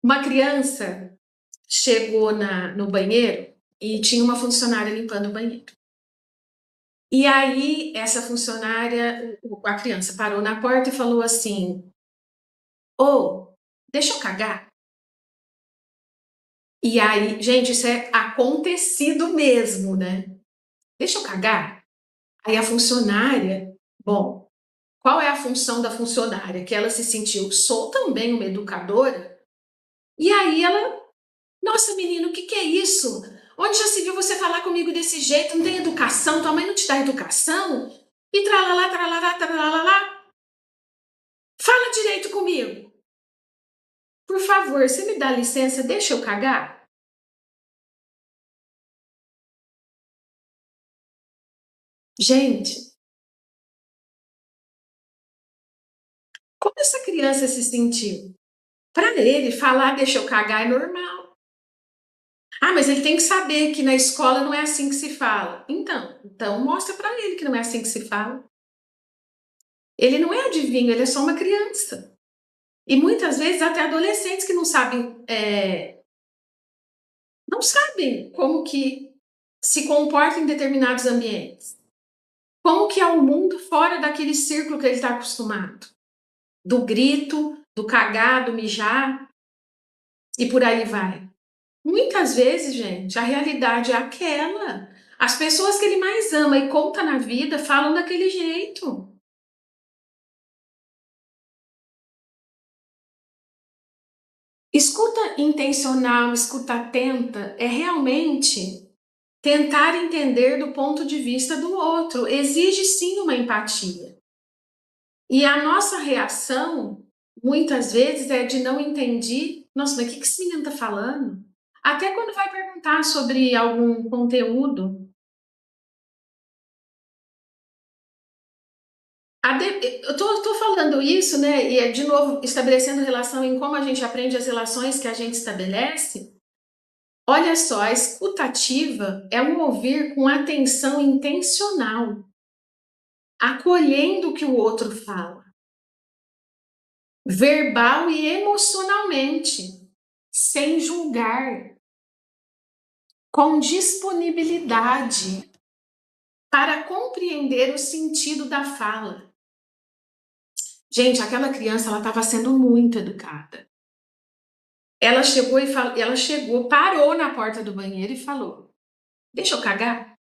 Uma criança chegou no banheiro e tinha uma funcionária limpando o banheiro. E aí, essa funcionária, a criança parou na porta e falou assim: Ô, deixa eu cagar. E aí, gente, isso é acontecido mesmo, né? Deixa eu cagar. Aí a funcionária, bom, qual é a função da funcionária? Que ela se sentiu, sou também uma educadora. E aí ela, nossa menino, o que é isso? Onde já se viu você falar comigo desse jeito? Não tem educação? Tua mãe não te dá educação? E tralalá, tralalá, tralalá. Fala direito comigo. Por favor, você me dá licença, deixa eu cagar? Gente, como essa criança se sentiu? Para ele, falar deixa eu cagar é normal. Ah, mas ele tem que saber que na escola não é assim que se fala. Então mostra para ele que não é assim que se fala. Ele não é adivinho, ele é só uma criança. E muitas vezes até adolescentes que não sabem como que se comporta em determinados ambientes. Como que é o mundo fora daquele círculo que ele está acostumado. Do grito, do cagar, do mijar e por aí vai. Muitas vezes, gente, a realidade é aquela. As pessoas que ele mais ama e conta na vida falam daquele jeito. Escuta intencional, escuta atenta é realmente tentar entender do ponto de vista do outro. Exige sim uma empatia. E a nossa reação, muitas vezes, é de não entender. Nossa, mas o que esse menino está falando? Até quando vai perguntar sobre algum conteúdo. Eu tô falando isso, né? E é de novo estabelecendo relação em como a gente aprende as relações que a gente estabelece. Olha só, a escutativa é um ouvir com atenção intencional, acolhendo o que o outro fala, verbal e emocionalmente, sem julgar, com disponibilidade para compreender o sentido da fala. Gente, aquela criança ela estava sendo muito educada. Ela chegou, parou na porta do banheiro e falou: "Deixa eu cagar?"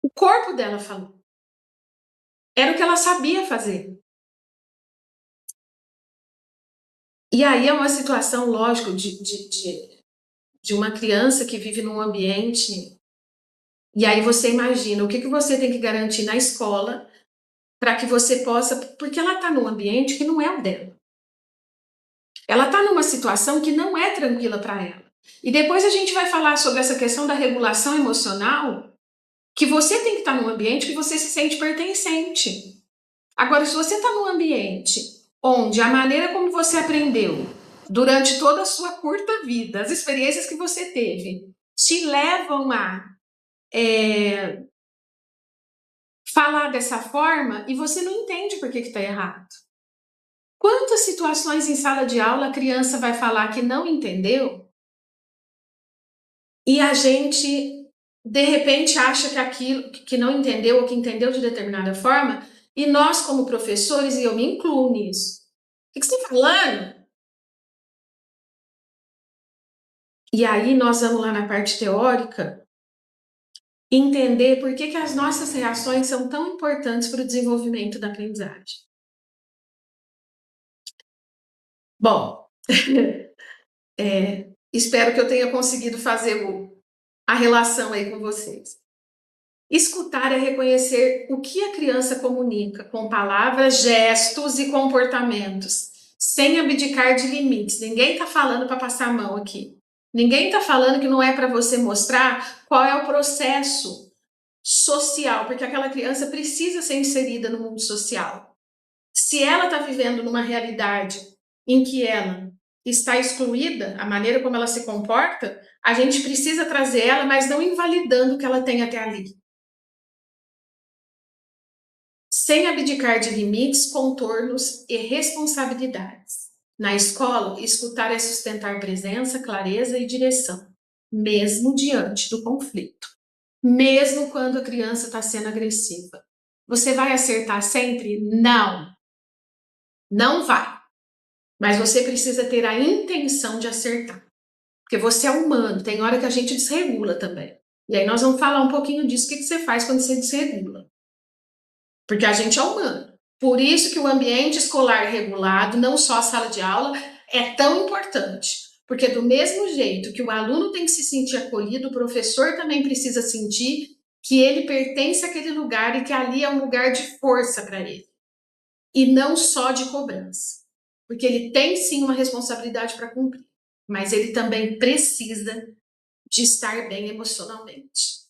O corpo dela falou. Era o que ela sabia fazer. E aí é uma situação, lógico, de uma criança que vive num ambiente. E aí você imagina o que você tem que garantir na escola para que você possa. Porque ela está num ambiente que não é o dela. Ela está numa situação que não é tranquila para ela. E depois a gente vai falar sobre essa questão da regulação emocional, que você tem que estar num ambiente que você se sente pertencente. Agora, se você está num ambiente onde a maneira como você aprendeu durante toda a sua curta vida, as experiências que você teve, te levam a falar dessa forma e você não entende por que está errado. Quantas situações em sala de aula a criança vai falar que não entendeu e a gente, de repente, acha que aquilo que não entendeu ou que entendeu de determinada forma, e nós, como professores, e eu me incluo nisso, o que você está falando? E aí nós vamos lá na parte teórica entender por que as nossas reações são tão importantes para o desenvolvimento da aprendizagem. Bom, espero que eu tenha conseguido fazer a relação aí com vocês. Escutar é reconhecer o que a criança comunica com palavras, gestos e comportamentos, sem abdicar de limites. Ninguém está falando para passar a mão aqui. Ninguém está falando que não é para você mostrar qual é o processo social, porque aquela criança precisa ser inserida no mundo social. Se ela está vivendo numa realidade em que ela está excluída, a maneira como ela se comporta, a gente precisa trazer ela, mas não invalidando o que ela tem até ali. sem abdicar de limites, contornos e responsabilidades. Na escola, escutar é sustentar presença, clareza e direção, mesmo diante do conflito, mesmo quando a criança está sendo agressiva. Você vai acertar sempre? Não, não vai. Mas você precisa ter a intenção de acertar. Porque você é humano, tem hora que a gente desregula também. E aí nós vamos falar um pouquinho disso, o que você faz quando você desregula. Porque a gente é humano. Por isso que o ambiente escolar regulado, não só a sala de aula, é tão importante. Porque do mesmo jeito que o aluno tem que se sentir acolhido, o professor também precisa sentir que ele pertence àquele lugar e que ali é um lugar de força para ele. E não só de cobrança. Porque ele tem sim uma responsabilidade para cumprir, mas ele também precisa de estar bem emocionalmente.